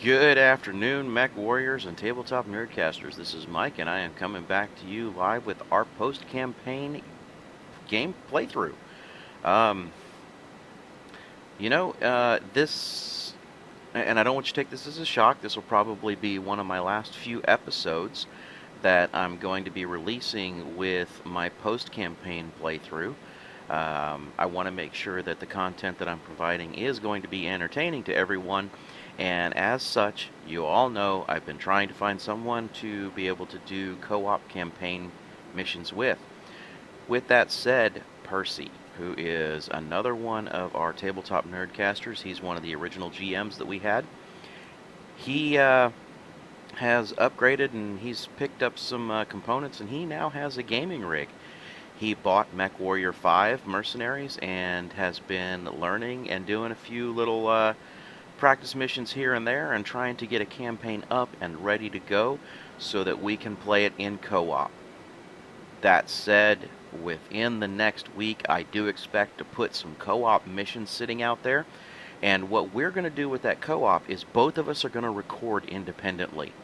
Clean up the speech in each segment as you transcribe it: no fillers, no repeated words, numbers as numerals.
Good afternoon, Mechwarriors and tabletop nerdcasters. This is Mike, and I am coming back to you live with our post-campaign game playthrough. Um, this, and I don't want you to take this as a shock. This will probably be one of my last few episodes that I'm going to be releasing with my post-campaign playthrough. I want to make sure that the content that I'm providing is going to be entertaining to everyone, and as such, you all know I've been trying to find someone to be able to do co-op campaign missions with. With that said, Percy, who is another one of our tabletop nerdcasters, he's one of the original GMs that we had. He has upgraded and he's picked up some components, and he now has a gaming rig. He bought Mechwarrior 5 Mercenaries and has been learning and doing a few little practice missions here and there and trying to get a campaign up and ready to go so that we can play it in co-op. That said, within the next week, I do expect to put some co-op missions sitting out there. And what we're going to do with that co-op is both of us are going to record independently.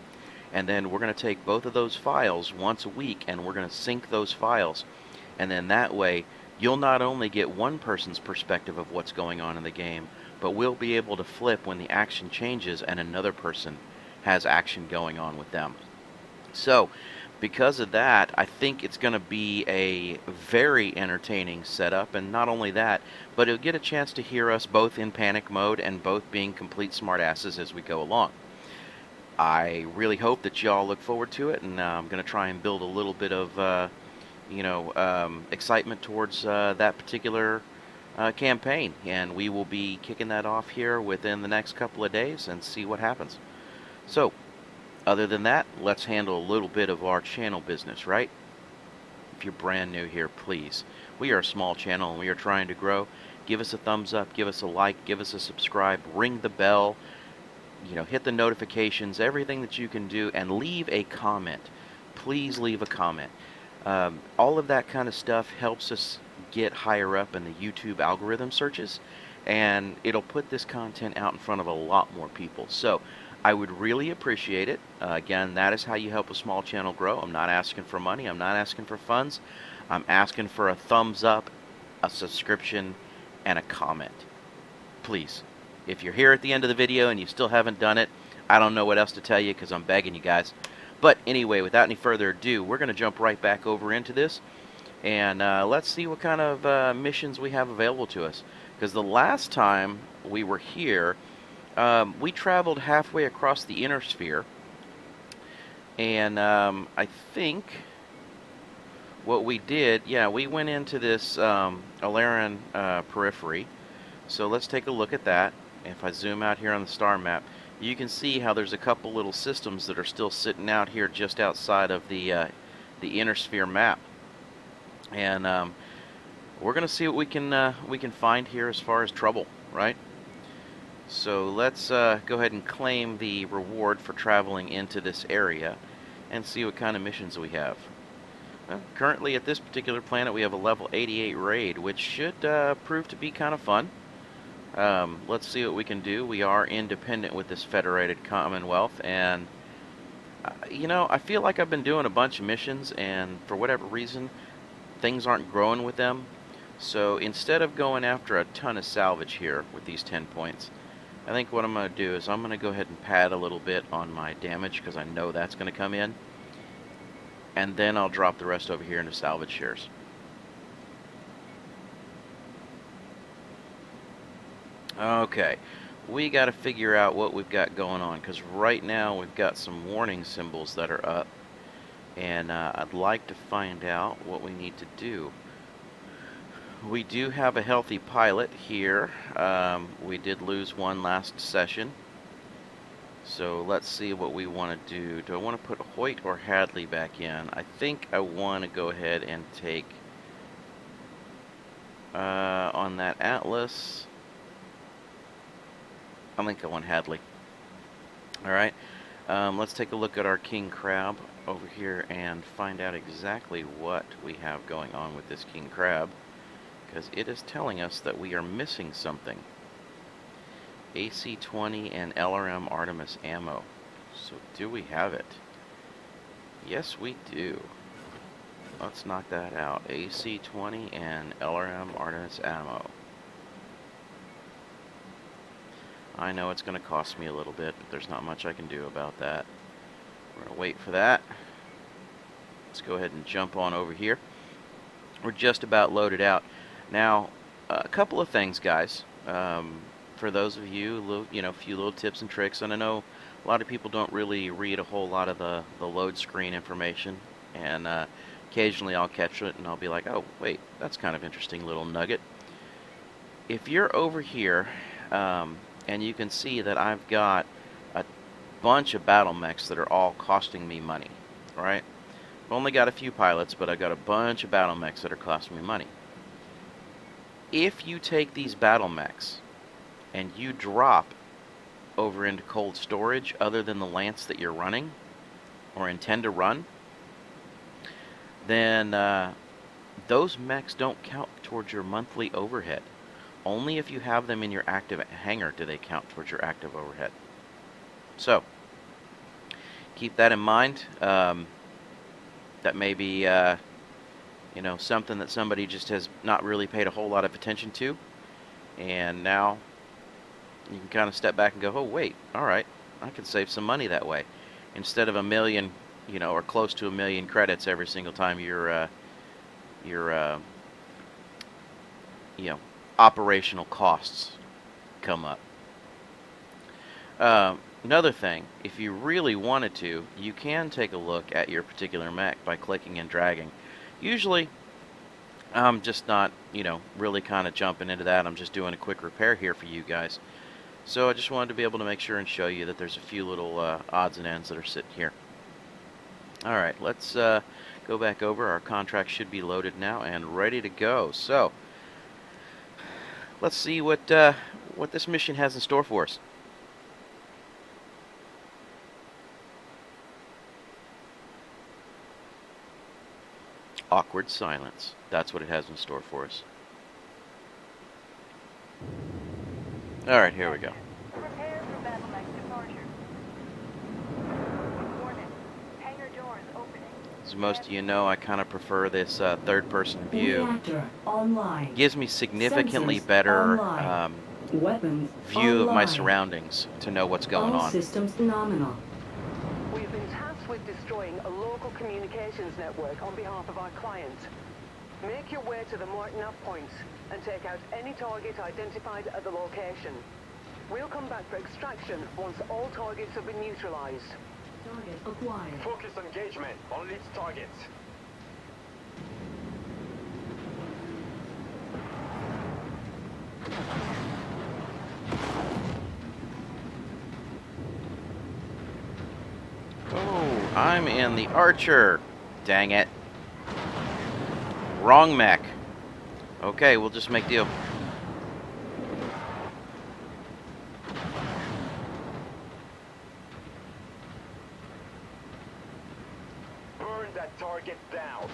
And then we're going to take both of those files once a week and we're going to sync those files. And then that way, you'll not only get one person's perspective of what's going on in the game, but we'll be able to flip when the action changes and another person has action going on with them. So, because of that, I think it's going to be a very entertaining setup, and not only that, but you'll get a chance to hear us both in panic mode and both being complete smartasses as we go along. I really hope that y'all look forward to it, and I'm going to try and build a little bit of excitement towards that particular campaign, and we will be kicking that off here within the next couple of days and see what happens. So, other than that, let's handle a little bit of our channel business, right? If you're brand new here, please. We are a small channel and we are trying to grow. Give us a thumbs up, give us a like, give us a subscribe, ring the bell, hit the notifications, everything that you can do, and leave a comment. Please leave a comment. All of that kind of stuff helps us get higher up in the YouTube algorithm searches, and it'll put this content out in front of a lot more people. So I would really appreciate it. Again, that is how you help a small channel grow. I'm not asking for money. I'm not asking for funds. I'm asking for a thumbs up, a subscription, and a comment. Please. If you're here at the end of the video and you still haven't done it, I don't know what else to tell you because I'm begging you guys. But anyway, without any further ado, we're going to jump right back over into this. And let's see what kind of missions we have available to us. Because the last time we were here, we traveled halfway across the innersphere. And I think what we did, we went into this Alaran periphery. So let's take a look at that. If I zoom out here on the star map, you can see how there's a couple little systems that are still sitting out here just outside of the innersphere map. And we're going to see what we can find here as far as trouble, right? So let's go ahead and claim the reward for traveling into this area and see what kind of missions we have. Well, currently at this particular planet we have a level 88 raid, which should prove to be kind of fun. Let's see what we can do. We are independent with this Federated Commonwealth, and I feel like I've been doing a bunch of missions, and for whatever reason, things aren't growing with them. So instead of going after a ton of salvage here with these 10 points, I think what I'm going to do is I'm going to go ahead and pad a little bit on my damage, because I know that's going to come in, and then I'll drop the rest over here into salvage shares. Okay, we got to figure out what we've got going on, because right now we've got some warning symbols that are up, and I'd like to find out what we need to do. We do have a healthy pilot here. We did lose one last session, so let's see what we want to do. Do I want to put Hoyt or Hadley back in? I think I want to go ahead and take on that Atlas. I think I want Hadley. Alright, let's take a look at our King Crab over here and find out exactly what we have going on with this King Crab, because it is telling us that we are missing something. AC-20 and LRM Artemis ammo. So do we have it? Yes, we do. Let's knock that out. AC-20 and LRM Artemis ammo. I know it's going to cost me a little bit, but there's not much I can do about that. We're going to wait for that. Let's go ahead and jump on over here. We're just about loaded out. Now, a couple of things, guys. For those of you, a few little tips and tricks. And I know a lot of people don't really read a whole lot of the load screen information. And occasionally I'll catch it and I'll be like, oh, wait, that's kind of interesting little nugget. If you're over here, and you can see that I've got a bunch of Battlemechs that are all costing me money, right? I've only got a few pilots, but I've got a bunch of Battlemechs that are costing me money. If you take these Battlemechs and you drop over into cold storage other than the lance that you're running or intend to run, then those mechs don't count towards your monthly overhead. Only if you have them in your active hangar do they count towards your active overhead. So, keep that in mind. That may be, something that somebody just has not really paid a whole lot of attention to. And now, you can kind of step back and go, oh, wait, alright, I can save some money that way. Instead of a million, or close to 1 million credits every single time your operational costs come up. Another thing, if you really wanted to, you can take a look at your particular mech by clicking and dragging. Usually, I'm just not, really kind of jumping into that. I'm just doing a quick repair here for you guys. So I just wanted to be able to make sure and show you that there's a few little odds and ends that are sitting here. Alright, let's go back over. Our contract should be loaded now and ready to go. So, let's see what this mission has in store for us. Awkward silence. That's what it has in store for us. Alright, here we go. Prepare for Battlemech departure. Warning. Hangar doors opening. As most of you know, I kind of prefer this third-person view. Reactor online. Gives me significantly Sensors better Weapons view of my online. surroundings to know what's going All on. systems nominal. We've been tasked with destroying a local communications network on behalf of our client. Make your way to the marked nav points and take out any target identified at the location. We'll come back for extraction once all targets have been neutralized. Target acquired. Focus engagement on lead targets. Oh, I'm in the Archer. Dang it. Wrong mech. Okay, we'll just make deal. Burn that target down.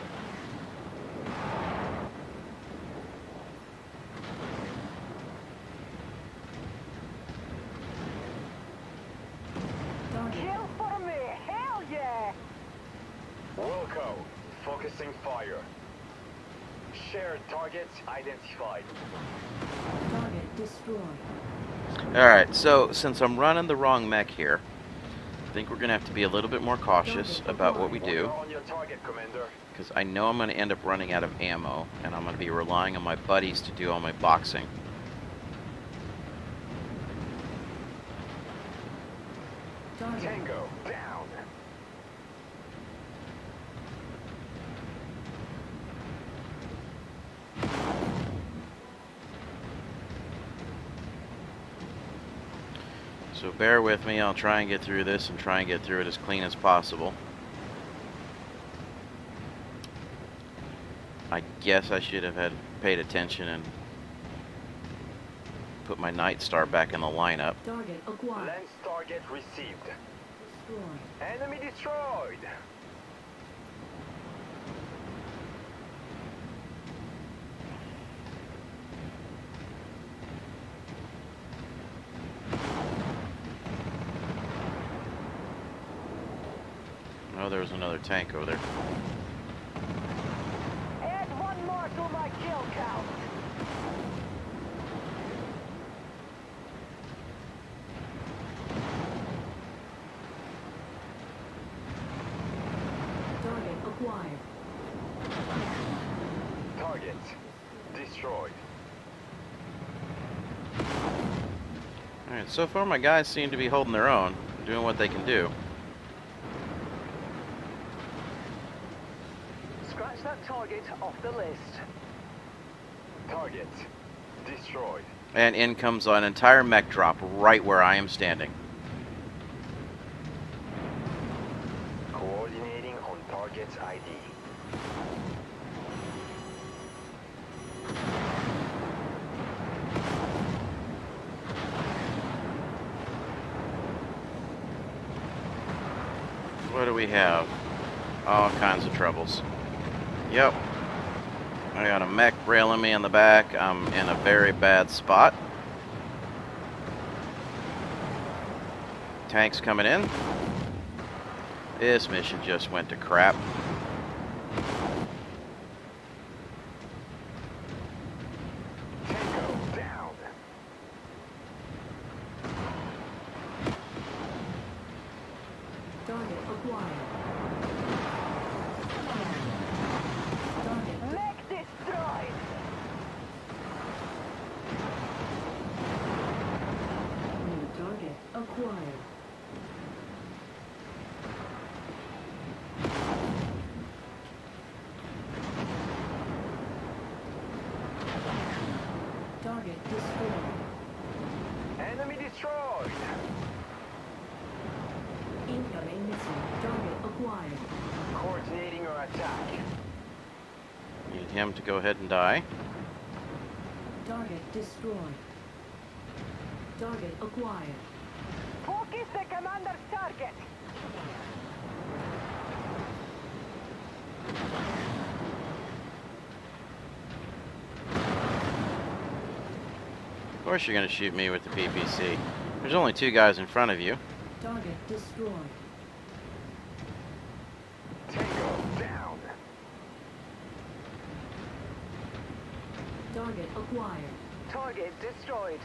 Target. Kill for me! Hell yeah! Wilco, focusing fire. Shared targets identified. Target destroyed. Alright, so since I'm running the wrong mech here, I think we're going to have to be a little bit more cautious about what we do. You're on your target, Commander. Because I know I'm going to end up running out of ammo, and I'm going to be relying on my buddies to do all my boxing. Target. Tango, down. So bear with me, I'll try and get through this and try and get through it as clean as possible. I guess I should have paid attention and put my Night Star back in the lineup. Target acquired. Lance target received. Destroyed. Enemy destroyed. Oh, there was another tank over there. Add one more to my kill count. Target acquired. Target destroyed. Alright, so far my guys seem to be holding their own, doing what they can do. Scratch that target off the list. Target destroyed. And in comes an entire mech drop right where I am standing. Coordinating on target's ID. What do we have? All kinds of troubles. Yep. I got a mech railing me in the back. I'm in a very bad spot. Tanks coming in. This mission just went to crap. Tango down. Target acquired. Target Mech destroyed. new target acquired. Target destroyed. Enemy destroyed. Incoming missile. Target acquired. Coordinating our attack. Need him to go ahead and die. Target destroyed. Target acquired. Focus the commander's target. Of course you're going to shoot me with the PPC. There's only two guys in front of you. Target destroyed. Tango down. Target acquired. Target destroyed.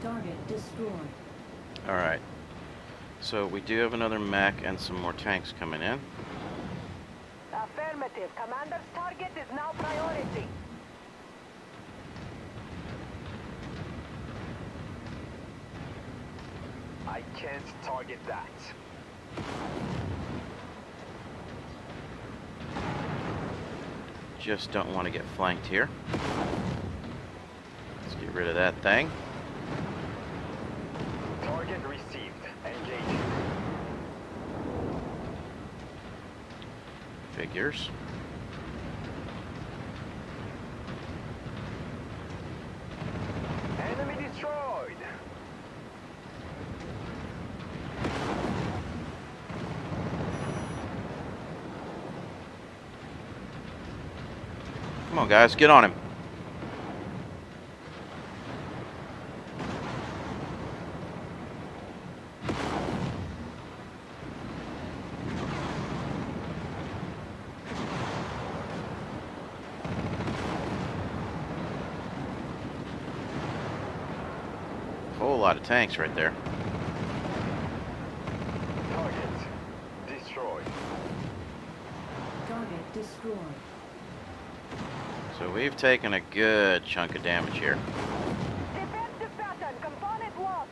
Target destroyed. Alright. So we do have another mech and some more tanks coming in. Affirmative. Commander's target is now priority. I can't target that. Just don't want to get flanked here. Let's get rid of that thing. Target received. Engaging. Figures. Enemy destroyed. Come on, guys, get on him. Whole lot of tanks right there. Target destroyed. Target destroyed. So we've taken a good chunk of damage here. Defensive pattern. Component lost.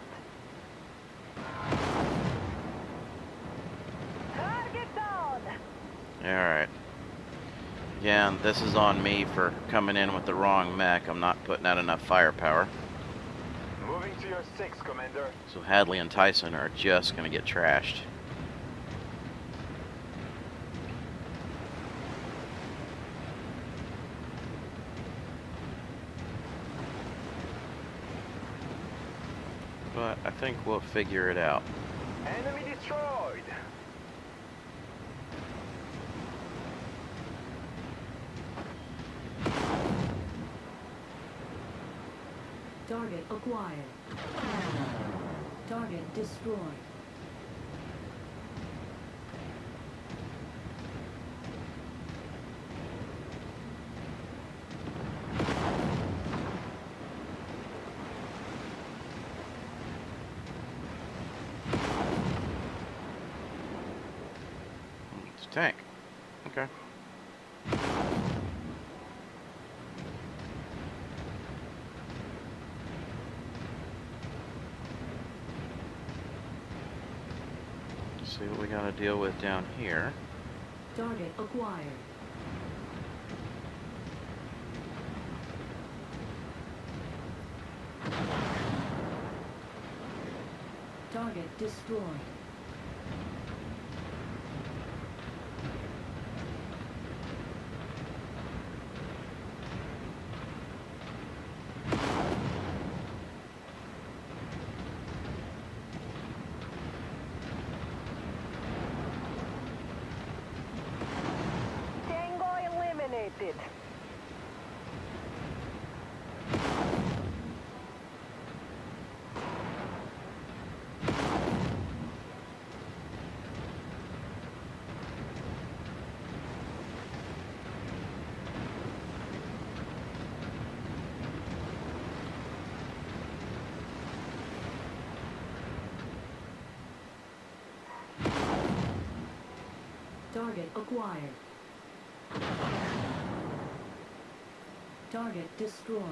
Target down. Alright. Again, this is on me for coming in with the wrong mech. I'm not putting out enough firepower. Moving to your 6, Commander. So Hadley and Tyson are just going to get trashed. But I think we'll figure it out. Enemy destroyed. Target acquired. Target destroyed. a tank. Okay. Let's see what we got to deal with down here. Target acquired. Target destroyed. Tango eliminated. Target acquired. Target destroyed.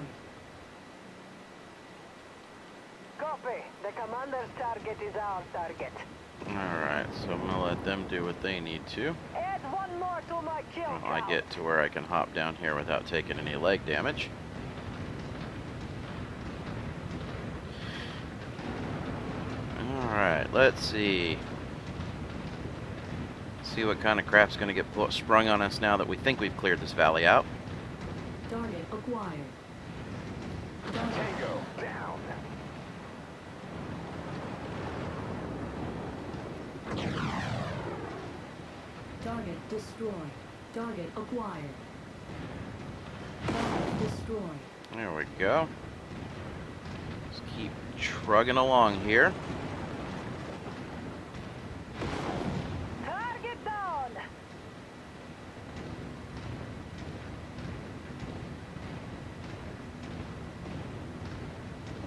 Copy. The commander's target is our target. Alright, so I'm going to let them do what they need to. Add one more to my kill Well, count. I get to where I can hop down here without taking any leg damage. Alright, let's see. See what kind of crap's going to get sprung on us now that we think we've cleared this valley out. Target acquired. Target Tango down. Target destroyed. Target acquired. Target destroyed. There we go. Just keep trugging along here. Target down.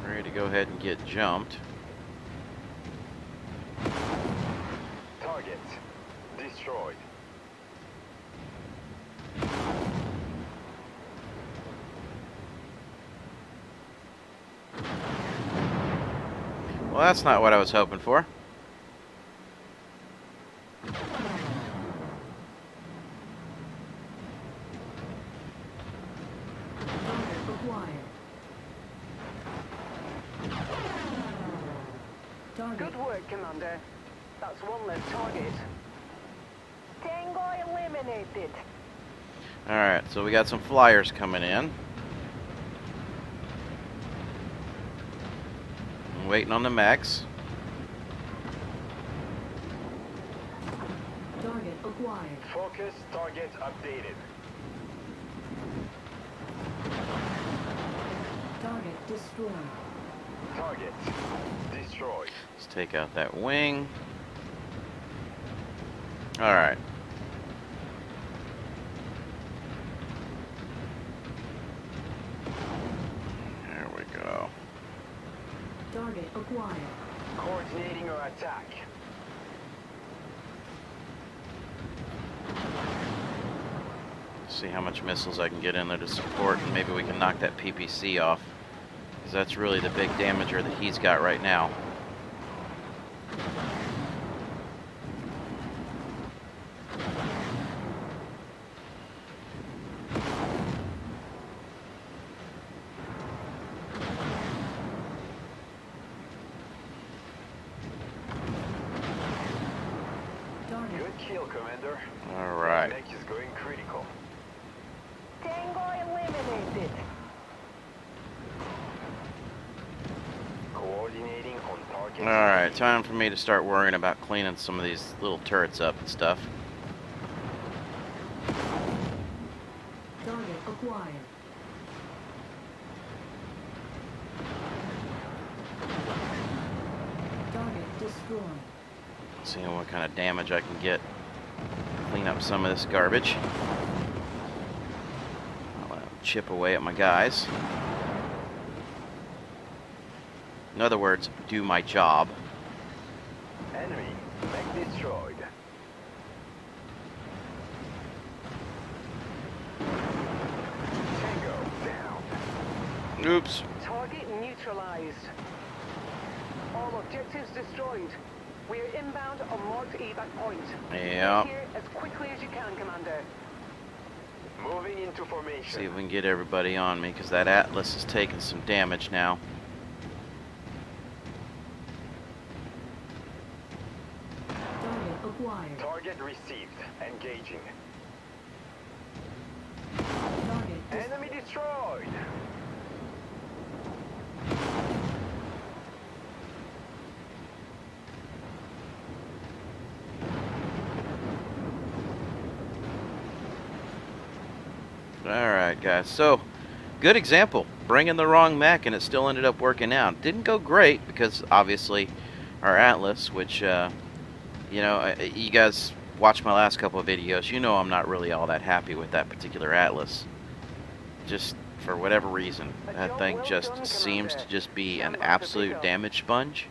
Ready to go ahead and get jumped. Target destroyed. Well, that's not what I was hoping for. Target acquired. Target Good work, Commander. That's one less target. Tango eliminated. Alright, so we got some flyers coming in. I'm waiting on the mechs. target acquired. Focus target updated. Target destroyed. Target destroyed. Let's take out that wing. Alright. There we go. Target acquired. Coordinating our attack. See how much missiles I can get in there to support, and maybe we can knock that PPC off. Because that's really the big damager that he's got right now. Target Good kill, Commander. Alright. Mech is going critical. Tango eliminated. Coordinating on target. Alright, time for me to start worrying about cleaning some of these little turrets up and stuff. target acquired. Target destroyed. Seeing what kind of damage I can get. Clean up some of this garbage. I'll chip away at my guys. In other words, do my job. Enemy mech destroyed. Oops. Target neutralized. All objectives destroyed. We are inbound on marked evac point. Yeah. Get here as quickly as you can, Commander. Moving into See formation. if we can get everybody on me, because that Atlas is taking some damage now. Target acquired. Target received. Engaging. Target Enemy destroyed. Alright, guys. So, good example. Bringing the wrong mech, and it still ended up working out. Didn't go great, because obviously our Atlas, which, you know, you guys watch my last couple of videos, you know I'm not really all that happy with that particular Atlas. Just for whatever reason. That thing just seems to just be an absolute damage sponge.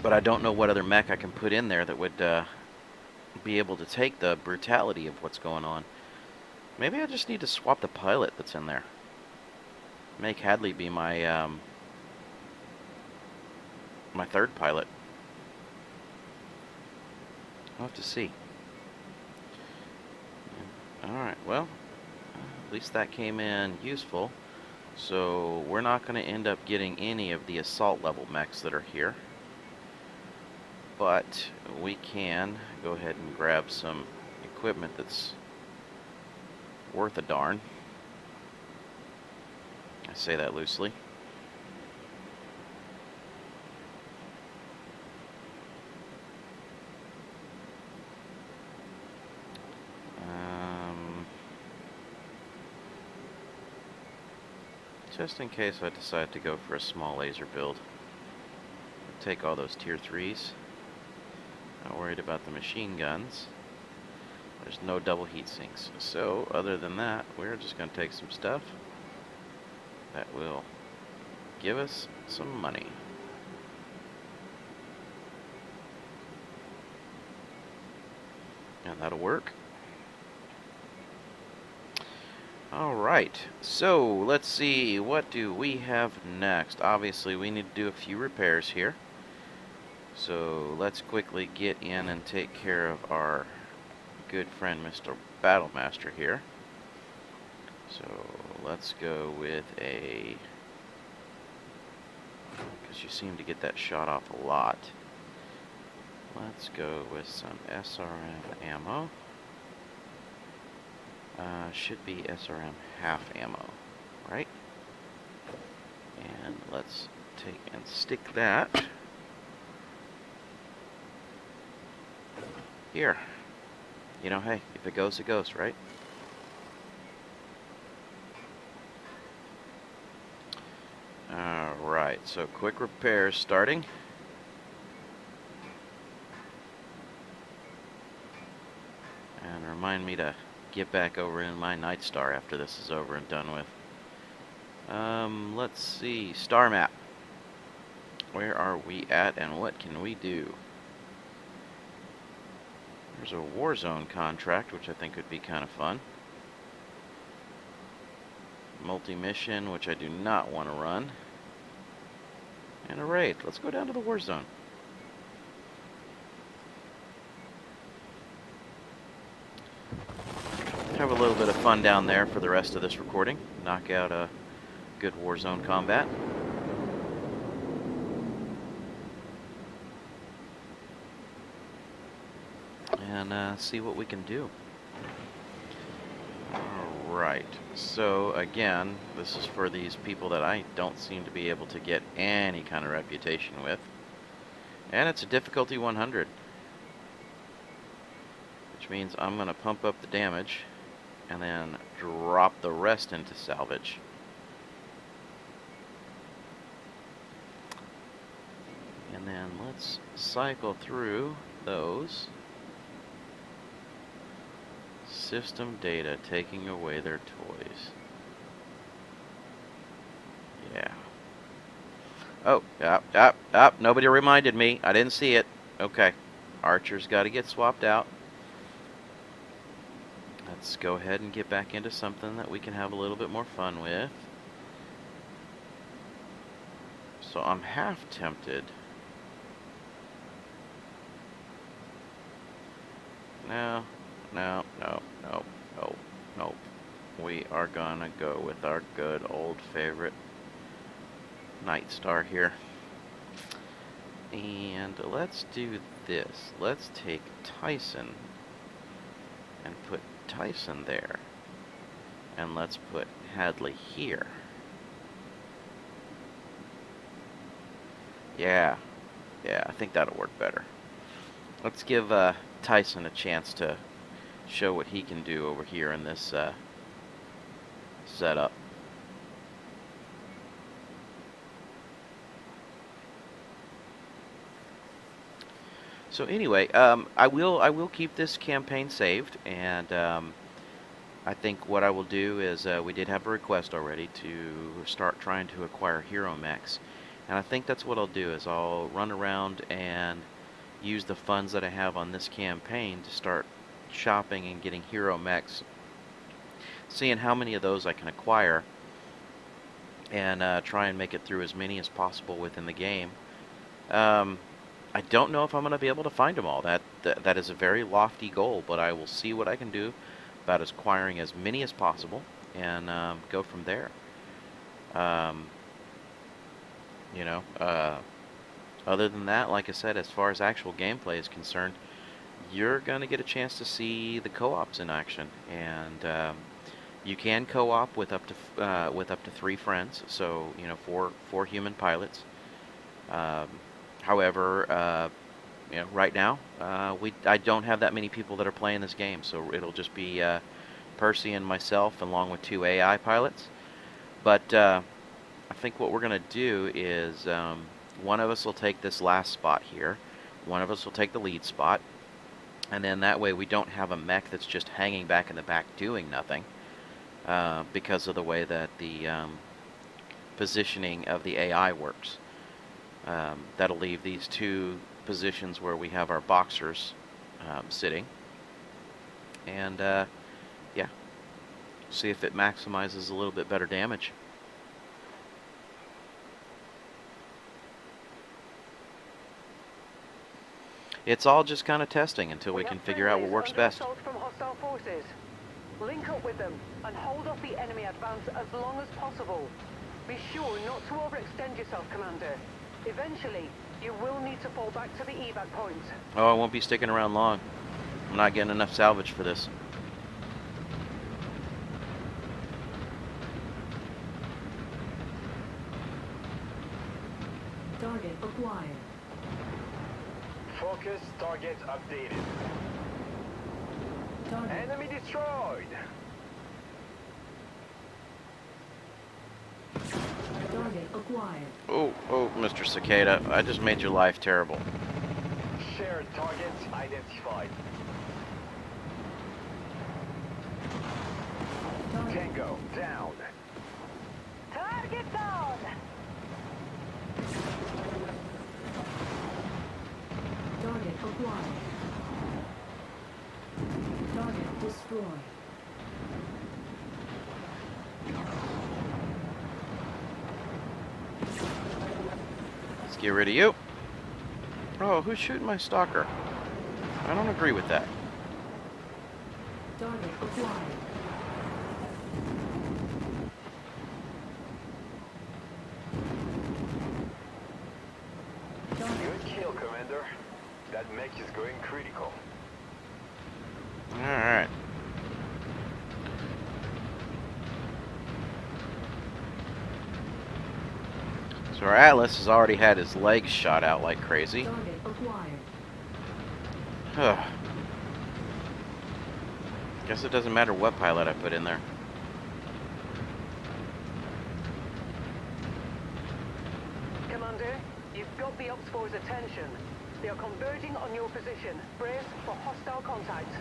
But I don't know what other mech I can put in there that would be able to take the brutality of what's going on. Maybe I just need to swap the pilot that's in there. Make Hadley be my my third pilot. I'll have to see. Alright, well, at least that came in useful. So we're not going to end up getting any of the assault level mechs that are here. But we can go ahead and grab some equipment that's worth a darn. I say that loosely. Just in case I decide to go for a small laser build. Take all those tier 3s. Not worried about the machine guns. There's no double heat sinks. So, other than that, we're just going to take some stuff that will give us some money. And that'll work. Alright, so let's see, what do we have next? Obviously, we need to do a few repairs here. So let's quickly get in and take care of our good friend Mr. Battlemaster here. So let's go with a... because you seem to get that shot off a lot. Let's go with some SRM ammo. Should be SRM half ammo, right? And let's take and stick that here. You know, hey, if it goes, it goes, right? Alright, so quick repairs starting. And remind me to get back over in my Night Star after this is over and done with. Let's see, star map. Where are we at and what can we do? There's a Warzone contract, which I think would be kind of fun. Multi-mission, which I do not want to run. And a raid. Let's go down to the Warzone. Have a little bit of fun down there for the rest of this recording. Knock out a good Warzone combat. And see what we can do. Alright, so again, this is for these people that I don't seem to be able to get any kind of reputation with. And it's a difficulty 100. Which means I'm going to pump up the damage and then drop the rest into salvage. And then let's cycle through those. System data taking away their toys. Yeah. Oh, nobody reminded me. I didn't see it. Okay. Archer's got to get swapped out. let's go ahead and get back into something that we can have a little bit more fun with. So I'm half tempted. No, no, no, no, no, no. We are gonna go with our good old favorite Night Star here. And let's do this. Let's take Tyson and put Tyson there. And let's put Hadley here. Yeah, I think that'll work better. Let's give Tyson a chance to show what he can do over here in this setup. So anyway, I will keep this campaign saved, and I think what I will do is we did have a request already to start trying to acquire hero mechs, and I think that's what I'll do is I'll run around and use the funds that I have on this campaign to start shopping and getting hero mechs, seeing how many of those I can acquire, and try and make it through as many as possible within the game. I don't know if I'm going to be able to find them all. That is a very lofty goal, but I will see what I can do about acquiring as many as possible and go from there. Other than that, like I said, as far as actual gameplay is concerned, you're going to get a chance to see the co-ops in action, and you can co-op with up to 3 friends. So four human pilots. However, right now, I don't have that many people that are playing this game, so it'll just be Percy and myself, along with 2 AI pilots. But I think what we're going to do is one of us will take this last spot here, one of us will take the lead spot, and then that way we don't have a mech that's just hanging back in the back doing nothing, because of the way that the positioning of the AI works. That'll leave these 2 positions where we have our boxers sitting, and yeah, see if it maximizes a little bit better damage. It's all just kind of testing until we can figure out what works best. From hostile forces. Link up with them and hold off the enemy advance as long as possible. Be sure not to overextend yourself, Commander. Eventually, you will need to fall back to the evac point. Oh, I won't be sticking around long. I'm not getting enough salvage for this. Target acquired. Focus target updated. Target. Enemy destroyed. Target acquired. Oh, Mr. Cicada, I just made your life terrible. Shared target identified. Target. Tango down. Target down! Target acquired. Target destroyed. Let's get rid of you. Oh, who's shooting my stalker? I don't agree with that. Target acquired. Good kill, Commander. That mech is going critical. Alright. So our Atlas has already had his legs shot out like crazy. Target acquired. Ugh. Guess it doesn't matter what pilot I put in there. Commander, you've got the Ops Force's attention. They are converging on your position. Brace for hostile contact.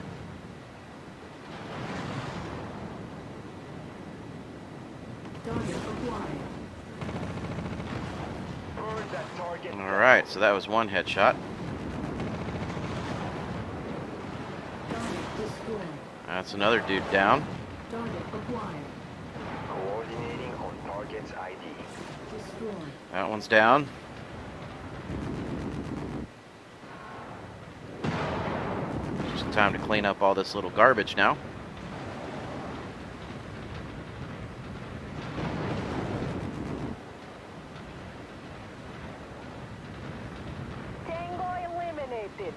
Target acquired. Burn that target. Alright, so that was 1 headshot. Target destroyed. That's another dude down. Target acquired. Coordinating on target's ID. Destroyed. That one's down. Just time to clean up all this little garbage now. Tango eliminated.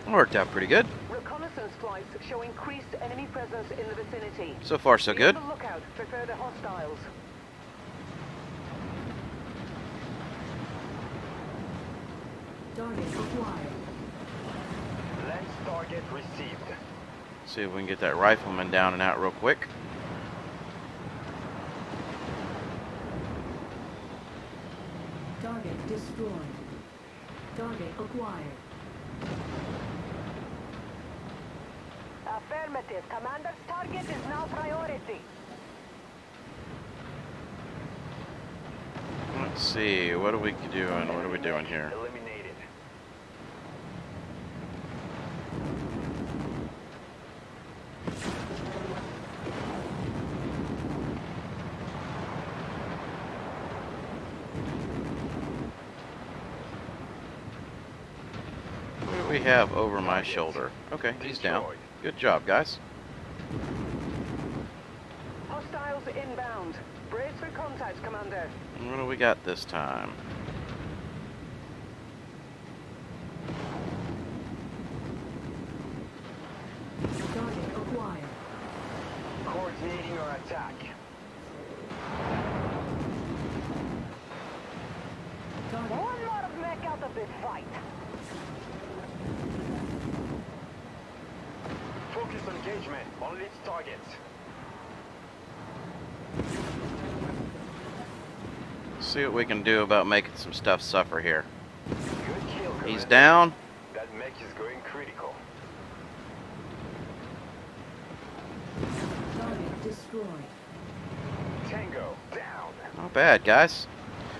Worked out pretty good. Reconnaissance flights show increased enemy presence in the vicinity. So far, so Be good. on the lookout for further hostiles. Target acquired. Lens target received. See if we can get that rifleman down and out real quick. Target destroyed. Target acquired. Affirmative. Commander's target is now priority. Let's see, what are we doing? What are we doing here? Eliminated. What do we have over my shoulder? Okay, he's down. Destroyed. Good job, guys. Hostiles inbound. Brace for contact, Commander. And what do we got this time? Target acquired. Coordinating our attack. Target One lot of mech out of this fight. Focus engagement on lead targets. See what we can do about making some stuff suffer here. Good kill, He's Commander. down. That mech is going critical. target destroyed. Tango down. Not bad, guys.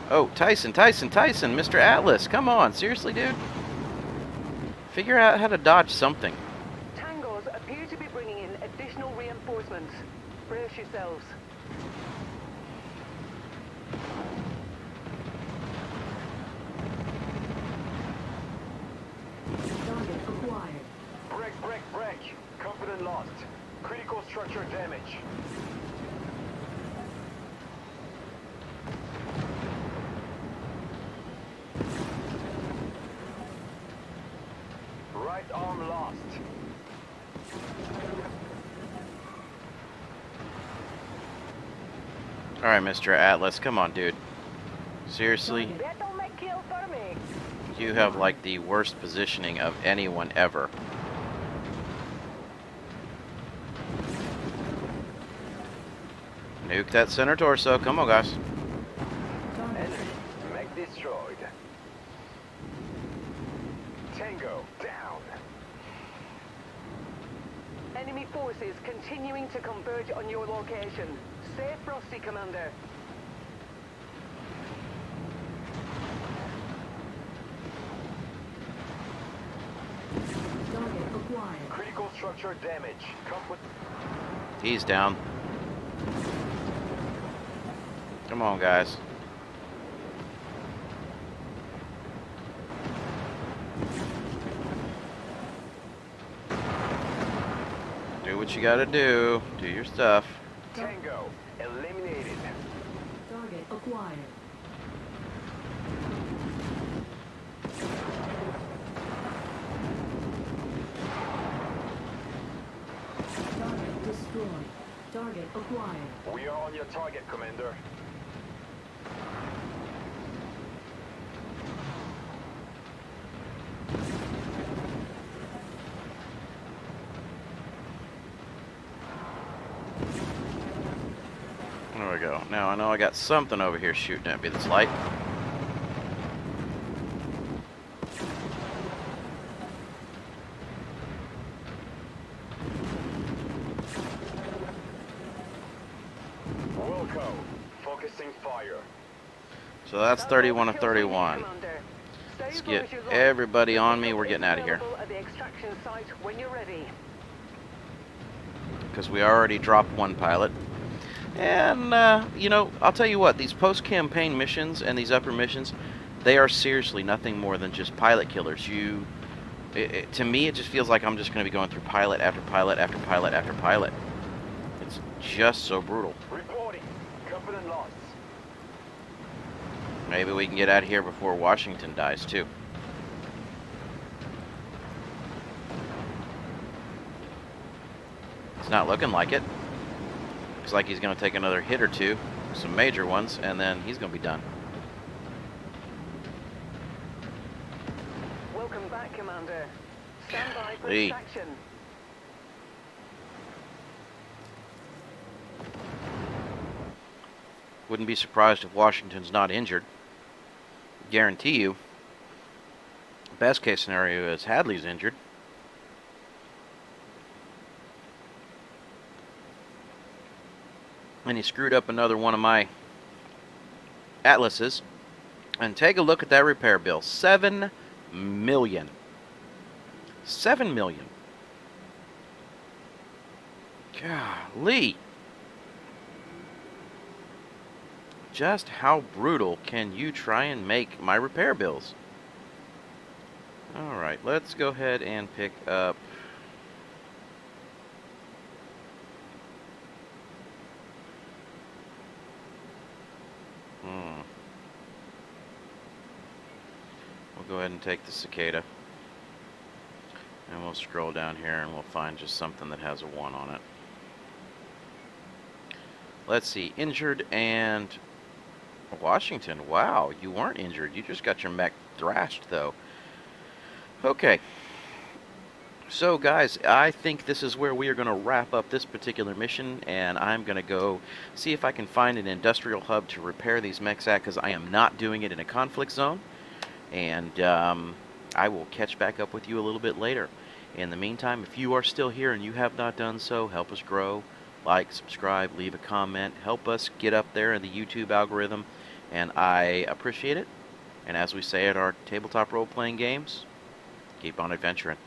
Oh, Tyson, Mr. Atlas. Come on, seriously, dude? Figure out how to dodge something. Tangos appear to be bringing in additional reinforcements. Brace yourselves. Target acquired. Break. Component lost. Critical structure damage. Right arm lost. Alright, Mr. Atlas, come on, dude. Seriously? Battlemech kill for me. You have like the worst positioning of anyone ever. Nuke that center torso. Come on, guys. Target Enemy. Mech destroyed. Tango down. Enemy forces continuing to converge on your location. Stay frosty, Commander. target acquired. Critical structure damage. He's down. Come on, guys. Do what you gotta do. Do your stuff. Tango eliminated. Target acquired. Target destroyed. Target acquired. We are on your target, Commander. There we go. Now I know I got something over here shooting at me that's light. Wilco, focusing fire. So that's 31 of 31. Commander. Stay Let's as get long as you like. everybody on me. We're getting out of here. Available at the extraction site when you're ready. Because we already dropped one pilot. And, you know, I'll tell you what, these post-campaign missions and these upper missions, they are seriously nothing more than just pilot killers. To me, it just feels like I'm just going to be going through pilot after pilot after pilot after pilot. It's just so brutal. Reporting. Confident loss. Maybe we can get out of here before Washington dies, too. It's not looking like it. Looks like he's going to take another hit or two, some major ones, and then he's going to be done. Welcome back, Commander. Stand by for Lee. extraction. Wouldn't be surprised if Washington's not injured. Guarantee you, best case scenario is Hadley's injured. And he screwed up another one of my Atlases. And take a look at that repair bill. $7 million. $7 million. Golly. Just how brutal can you try and make my repair bills? Alright, let's go ahead and pick up... We'll go ahead and take the Cicada. And we'll scroll down here and we'll find just something that has a 1 on it. Let's see, injured and... Washington, wow, you weren't injured. You just got your mech thrashed, though. Okay. So, guys, I think this is where we are going to wrap up this particular mission, and I'm going to go see if I can find an industrial hub to repair these mechs at, because I am not doing it in a conflict zone. And I will catch back up with you a little bit later. In the meantime, if you are still here and you have not done so, help us grow. Like, subscribe, leave a comment. Help us get up there in the YouTube algorithm. And I appreciate it. And as we say at our tabletop role-playing games, keep on adventuring.